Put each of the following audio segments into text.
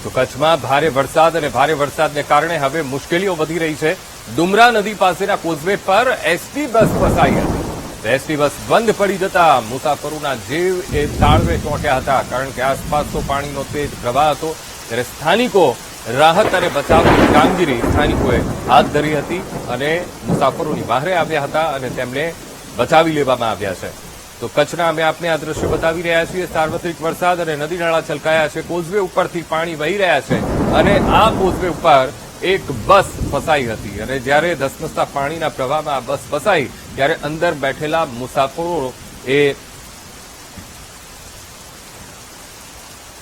તો કચ્છમાં ભારે વરસાદ અને ભારે વરસાદને કારણે હવે મુશ્કેલીઓ વધી રહી છે. ડુમરા નદી પાસેના કોઝવે પર એસટી બસ ફસાઈ હતી. એસટી બસ બંધ પડી જતા મુસાફરોના જીવ એ તાળવે ચોંટ્યા હતા, કારણ કે આસપાસ તો પાણીનો તેજ પ્રવાહ હતો. ત્યારે સ્થાનિકો રાહત અને બચાવની કામગીરી સ્થાનિકોએ હાથ ધરી હતી અને મુસાફરોની બહારે આવ્યા હતા અને તેમને બચાવી લેવામાં આવ્યા છે. તો કચ્છના અમે આપને આ દ્રશ્ય બતાવી રહ્યા છીએ. સાર્વત્રિક વરસાદ અને નદી નાળા છલકાયા છે. કોઝવે ઉપરથી પાણી વહી રહ્યા છે અને આ કોઝવે ઉપર એક બસ ફસાઈ હતી અને જ્યારે ધસમસતા પાણીના પ્રવાહમાં આ બસ ફસાઈ ત્યારે અંદર બેઠેલા મુસાફરો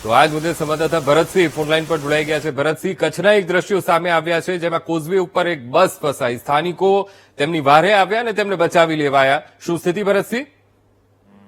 તો આજ મુદ્દે સંવાદદાતા ભરતસિંહ ફોનલાઈન પર જોડાઈ ગયા છે. ભરતસિંહ, કચ્છના એક દ્રશ્યો સામે આવ્યા છે જેમાં કોઝવે ઉપર એક બસ ફસાઈ. સ્થાનિકો તેમની વારે આવ્યા અને તેમને બચાવી લેવાયા. શું સ્થિતિ ભરતસિંહ?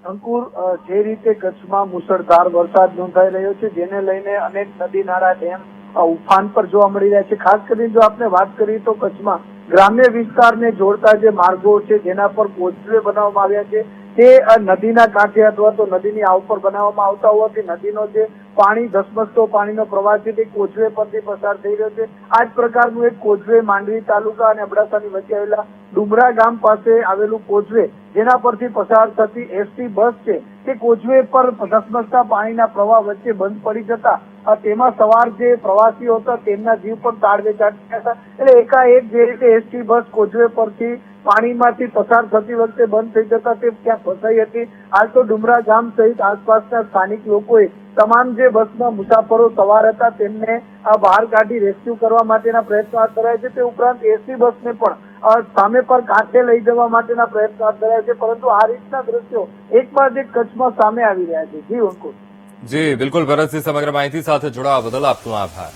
અંકુર, જે રીતે કચ્છમાં મુશળધાર વરસાદ નોંધાઈ રહ્યો છે, જેને લઈને અનેક નદી નાળા ડેમ ઉફાન પર જોવા મળી રહ્યા છે. ખાસ કરીને જો આપણે વાત કરીએ તો કચ્છમાં ગ્રામ્ય વિસ્તારને જોડતા જે માર્ગો છે જેના પર કોઝવે બનાવવામાં આવ્યા છે તે નદીના કાંઠે અથવા તો નદીની આવ પર બનાવવામાં આવતા હોવાથી નદીનો જે પાણી ધસમસતો પાણીનો પ્રવાહ છે તે કોઝવે પરથી પસાર થઈ રહ્યો છે. આ જ પ્રકારનું એક કોઝવે માંડવી તાલુકા અને અબડાસાની વચ્ચે આવેલા ડુમરા ગામ પાસે આવેલું કોઝવે, જેના પરથી પસાર થતી એસટી બસ છે તે કોઝવે પર ધસમસતા પાણીના પ્રવાહ વચ્ચે બંધ પડી જતા તેમાં સવાર જે પ્રવાસીઓ હતા તેમના જીવ પણ તાળવે ચાટ્યા હતા. એટલે એકાએક જે રીતે એસટી બસ કોઝવે પરથી પાણીમાંથી પસાર થતી વખતે બંધ થઈ જતા તે ત્યાં ફસાઈ હતી. હાલ તો ડુમરા ગામ સહિત આસપાસના સ્થાનિક લોકોએ તમામ જે બસમાં મુસાફરો સવાર હતા તેમને બહાર કાઢી રેસ્ક્યુ કરવા માટેના પ્રયત્નો હાથ ધરાયા છે. તે ઉપરાંત એસટી બસને પણ સામે પર કાંઠે લઈ જવા માટેના પ્રયત્નો હાથ ધરાયા છે. પરંતુ આ રીતના દ્રશ્યો એક બાદ એક કચ્છમાં સામે આવી રહ્યા છે. જી અંકુર. જી બિલકુલ ભરતસિંહ, સમગ્ર માહિતી સાથે જોડાવા બદલ આપનો આભાર.